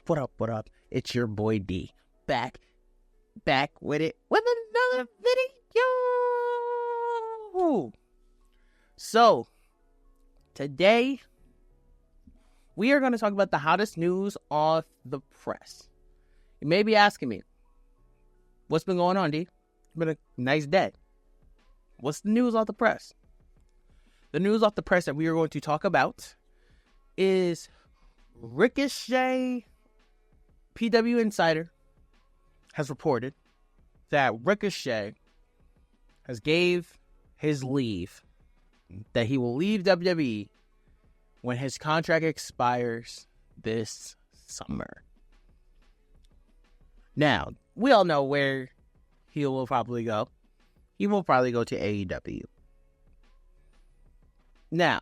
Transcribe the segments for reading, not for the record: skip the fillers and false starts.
What up? It's your boy D. Back with it with another video. So, today, we are going to talk about the hottest news off the press. You may be asking me, what's been going on, D? It's been a nice day. What's the news off the press? The news off the press that we are going to talk about is Ricochet. PW Insider has reported that Ricochet has gave his leave, that he will leave WWE when his contract expires this summer. Now, we all know where he will probably go. He will probably go to AEW. Now,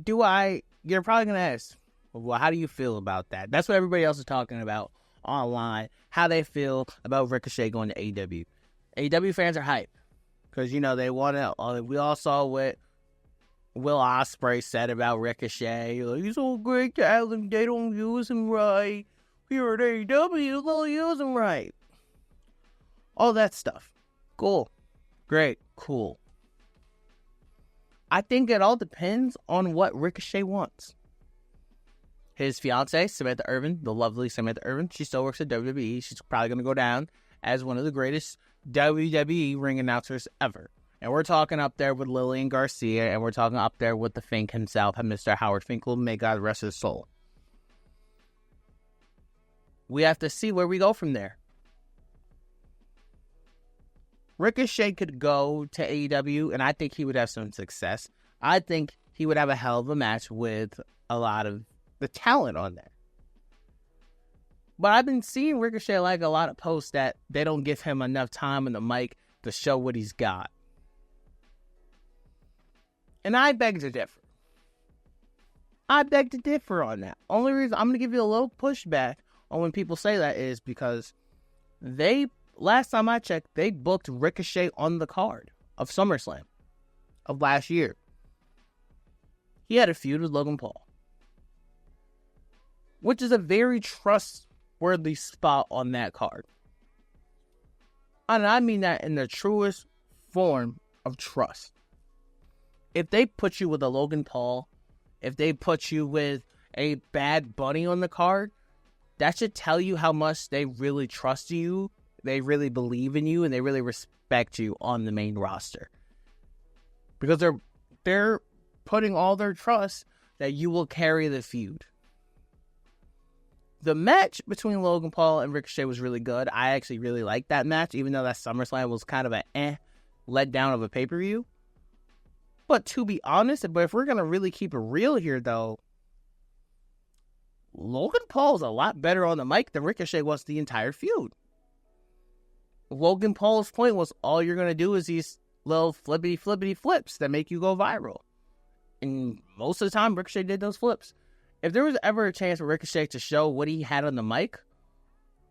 you're probably going to ask, well, how do you feel about that? That's what everybody else is talking about online, how they feel about Ricochet going to AEW. AEW fans are hype because, they want to. We all saw what Will Ospreay said about Ricochet. Like, he's so great talent, they don't use him right. Here at AEW, they'll use him right. All that stuff. Cool. Great. Cool. I think it all depends on what Ricochet wants. His fiancée, Samantha Irvin, the lovely Samantha Irvin, she still works at WWE. She's probably going to go down as one of the greatest WWE ring announcers ever. And we're talking up there with Lillian Garcia, and we're talking up there with the Fink himself, Mr. Howard Finkel. May God rest his soul. We have to see where we go from there. Ricochet could go to AEW, and I think he would have some success. I think he would have a hell of a match with a lot of the talent on there. But I've been seeing Ricochet like a lot of posts that they don't give him enough time on the mic to show what he's got. And I beg to differ. on that. Only reason I'm going to give you a little pushback on when people say that is because last time I checked, they booked Ricochet on the card of SummerSlam of last year. He had a feud with Logan Paul, which is a very trustworthy spot on that card. And I mean that in the truest form of trust. If they put you with a Logan Paul, if they put you with a Bad Bunny on the card, that should tell you how much they really trust you, they really believe in you, and they really respect you on the main roster. Because they're putting all their trust that you will carry the feud. The match between Logan Paul and Ricochet was really good. I actually really liked that match, even though that SummerSlam was kind of an letdown of a pay-per-view. But to be honest, if we're going to really keep it real here, though, Logan Paul's a lot better on the mic than Ricochet was the entire feud. Logan Paul's point was all you're going to do is these little flippity flips that make you go viral. And most of the time, Ricochet did those flips. If there was ever a chance for Ricochet to show what he had on the mic,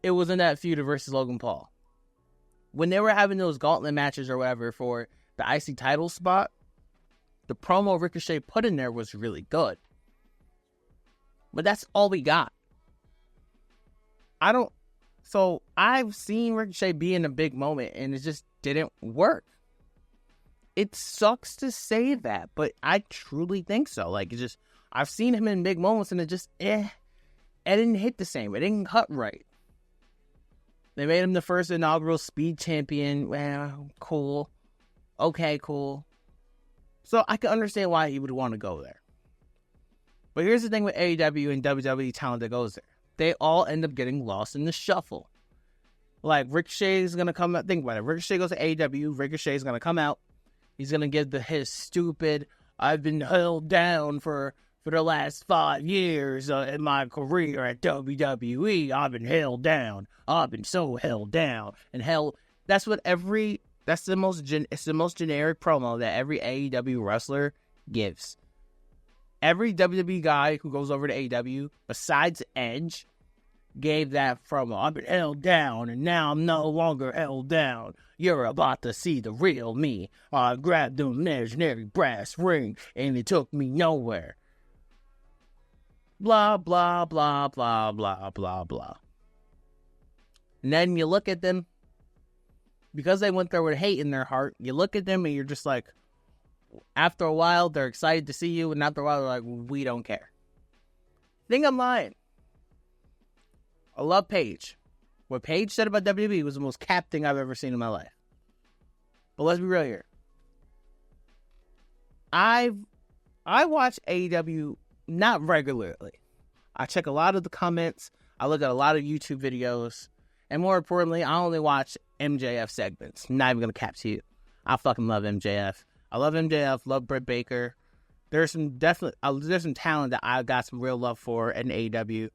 it was in that feud versus Logan Paul. When they were having those gauntlet matches or whatever for the IC title spot, the promo Ricochet put in there was really good. But that's all we got. So I've seen Ricochet be in a big moment and it just didn't work. It sucks to say that, but I truly think so. I've seen him in big moments and it didn't hit the same. It didn't cut right. They made him the first inaugural Speed Champion. Well, cool. Okay, cool. So I can understand why he would want to go there. But here's the thing with AEW and WWE talent that goes there. They all end up getting lost in the shuffle. Like, Ricochet is going to come out. Think about it. Ricochet goes to AEW. Ricochet is going to come out. He's going to give his stupid, I've been held down for the last 5 years in my career at WWE. I've been held down. I've been so held down. And that's the most generic promo that every AEW wrestler gives. Every WWE guy who goes over to AEW, besides Edge, gave that promo. I've been held down, and now I'm no longer held down. You're about to see the real me. I grabbed the imaginary brass ring, and it took me nowhere. Blah, blah, blah, blah, blah, blah, blah. And then you look at them, because they went there with hate in their heart, you look at them and you're just like, after a while, they're excited to see you, and after a while, they're like, we don't care. Think I'm lying. I love Paige. What Paige said about WWE was the most cap thing I've ever seen in my life. But let's be real here. I watch AEW not regularly. I check a lot of the comments. I look at a lot of YouTube videos. And more importantly, I only watch MJF segments. I'm not even going to cap to you. I fucking love MJF. I love MJF. Love Britt Baker. There's some talent that I got some real love for in AEW.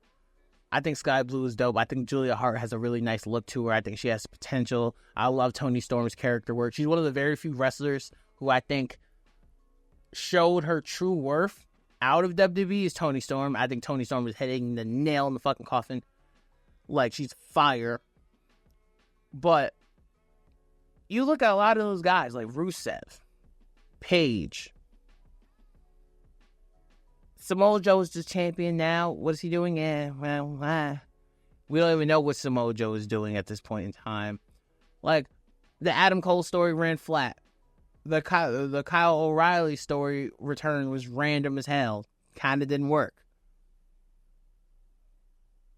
I think Sky Blue is dope. I think Julia Hart has a really nice look to her. I think she has potential. I love Toni Storm's character work. She's one of the very few wrestlers who I think showed her true worth out of WWE is Toni Storm. I think Toni Storm is hitting the nail in the fucking coffin. Like, she's fire. But you look at a lot of those guys, like Rusev, Paige. Samoa Joe is just champion now. What is he doing? We don't even know what Samoa Joe is doing at this point in time. Like, the Adam Cole story ran flat. The Kyle O'Reilly story return was random as hell. Kind of didn't work.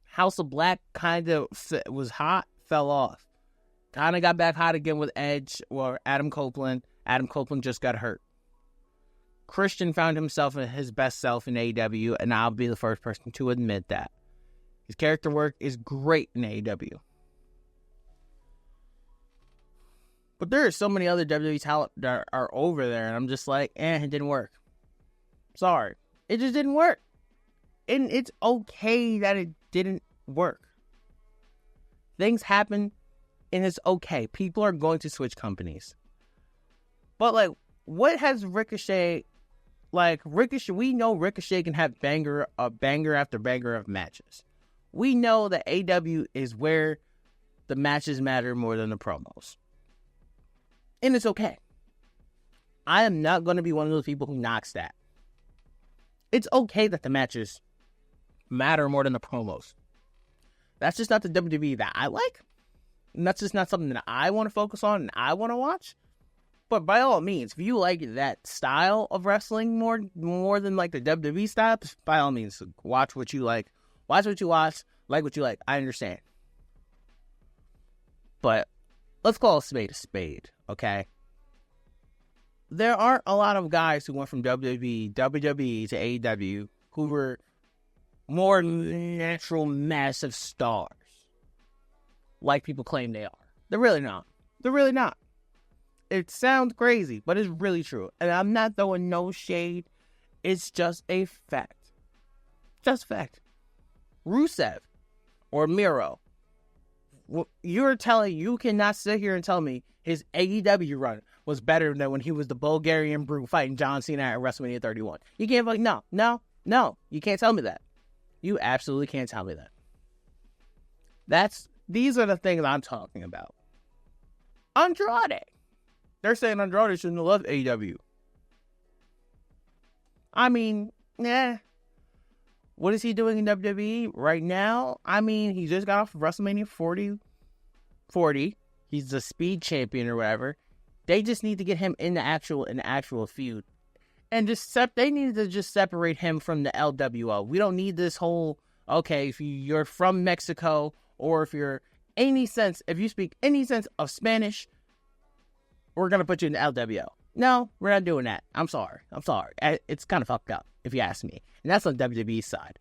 House of Black kind of was hot, fell off. Kind of got back hot again with Edge or Adam Copeland. Adam Copeland just got hurt. Christian found himself in his best self in AEW, and I'll be the first person to admit that. His character work is great in AEW. But there are so many other WWE talent that are over there, and I'm just like, it didn't work. Sorry. It just didn't work. And it's okay that it didn't work. Things happen, and it's okay. People are going to switch companies. But, like, what has Ricochet... Like, Ricochet, we know Ricochet can have banger after banger of matches. We know that AEW is where the matches matter more than the promos. And it's okay. I am not going to be one of those people who knocks that. It's okay that the matches matter more than the promos. That's just not the WWE that I like. And that's just not something that I want to focus on and I want to watch. But by all means, if you like that style of wrestling more than like the WWE style, by all means, watch what you like. Watch what you watch. Like what you like. I understand. But let's call a spade, okay? There aren't a lot of guys who went from WWE to AEW who were more natural, massive stars like people claim they are. They're really not. They're really not. It sounds crazy, but it's really true. And I'm not throwing no shade. It's just a fact. Just fact. Rusev or Miro. You cannot sit here and tell me his AEW run was better than when he was the Bulgarian Brute fighting John Cena at WrestleMania 31. You can't no. You can't tell me that. You absolutely can't tell me that. These are the things I'm talking about. Andrade. They're saying Andrade shouldn't have left AEW. I mean, what is he doing in WWE right now? I mean, he just got off of WrestleMania 40. He's the speed champion or whatever. They just need to get him in the actual feud. And they need to just separate him from the LWO. We don't need this whole, okay, if you're from Mexico or if you speak any sense of Spanish, we're going to put you in the LWO. No, we're not doing that. I'm sorry. It's kind of fucked up, if you ask me. And that's on WWE's side.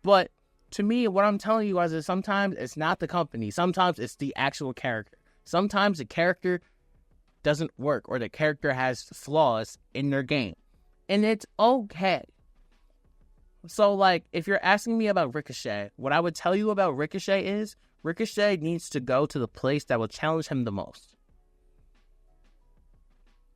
But to me, what I'm telling you guys is sometimes it's not the company. Sometimes it's the actual character. Sometimes the character doesn't work or the character has flaws in their game. And it's okay. So, like, if you're asking me about Ricochet, what I would tell you about Ricochet is Ricochet needs to go to the place that will challenge him the most.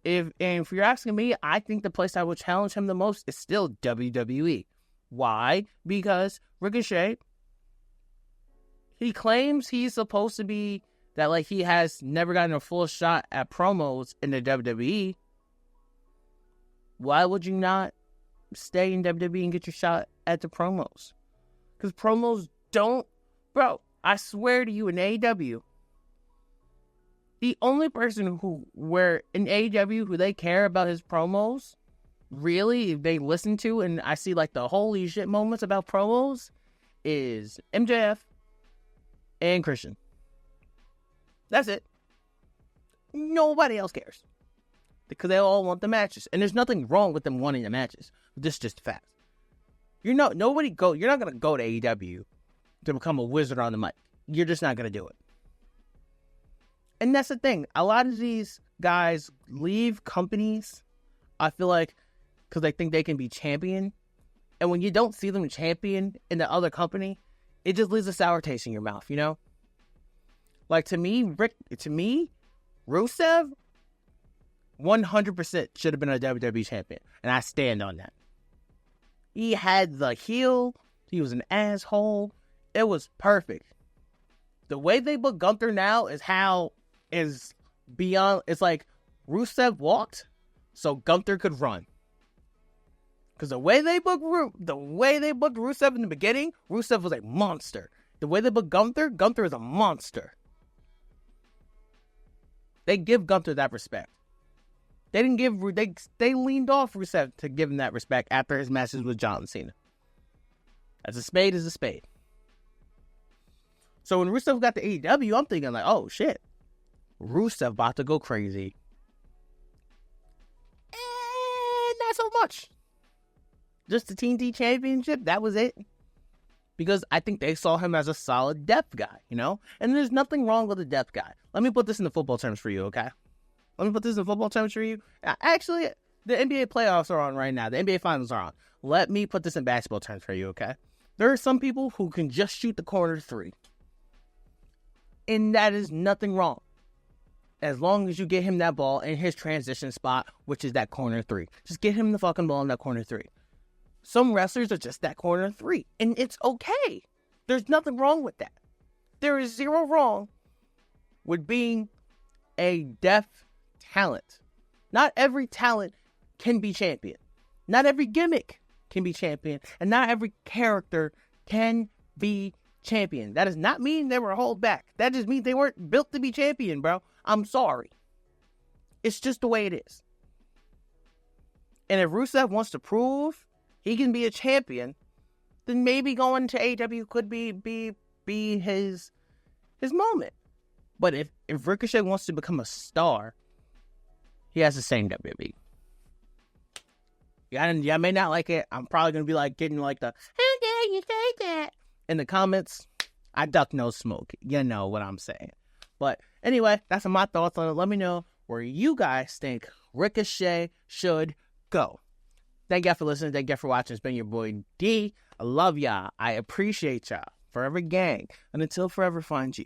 If you're asking me, I think the place that will challenge him the most is still WWE. Why? Because Ricochet, he claims he's supposed to be that, like, he has never gotten a full shot at promos in the WWE. Why would you not stay in WWE and get your shot at the promos. Because promos don't... Bro, I swear to you, in AEW, the only person where in AEW who they care about his promos, really, if they listen to, and I see like the holy shit moments about promos, is MJF and Christian. That's it. Nobody else cares. Because they all want the matches. And there's nothing wrong with them wanting the matches. This is just facts. You're not going to go to AEW to become a wizard on the mic. You're just not going to do it. And that's the thing. A lot of these guys leave companies, I feel like, because they think they can be champion. And when you don't see them champion in the other company, it just leaves a sour taste in your mouth, you know? Like, to me, Rusev 100% should have been a WWE champion. And I stand on that. He had the heel. He was an asshole. It was perfect. The way they book Gunther now is beyond. It's like Rusev walked so Gunther could run. Because the way they booked Rusev in the beginning, Rusev was a monster. The way they booked Gunther is a monster. They give Gunther that respect. They leaned off Rusev to give him that respect after his matches with John Cena. As a spade is a spade. So when Rusev got to AEW, I'm thinking like, oh shit, Rusev about to go crazy. And not so much. Just the TNT Championship, that was it. Because I think they saw him as a solid depth guy, you know? And there's nothing wrong with a depth guy. Let me put this in the football terms for you, okay? Actually, the NBA playoffs are on right now. The NBA finals are on. Let me put this in basketball terms for you, okay? There are some people who can just shoot the corner three. And that is nothing wrong. As long as you get him that ball in his transition spot, which is that corner three. Just get him the fucking ball in that corner three. Some wrestlers are just that corner three. And it's okay. There's nothing wrong with that. There is zero wrong with being a depth talent. Not every talent can be champion. Not every gimmick can be champion. And not every character can be champion. That does not mean they were held back. That just means they weren't built to be champion, bro. I'm sorry. It's just the way it is. And if Rusev wants to prove he can be a champion, then maybe going to AEW could be his moment. But if Ricochet wants to become a star, he has to stay in WWE. Y'all may not like it. I'm probably going to be like getting like the, how dare you say that? In the comments. I duck no smoke. You know what I'm saying. But anyway, that's my thoughts on it. Let me know where you guys think Ricochet should go. Thank y'all for listening. Thank y'all for watching. It's been your boy D. I love y'all. I appreciate y'all. Forever gang. And until forever finds you.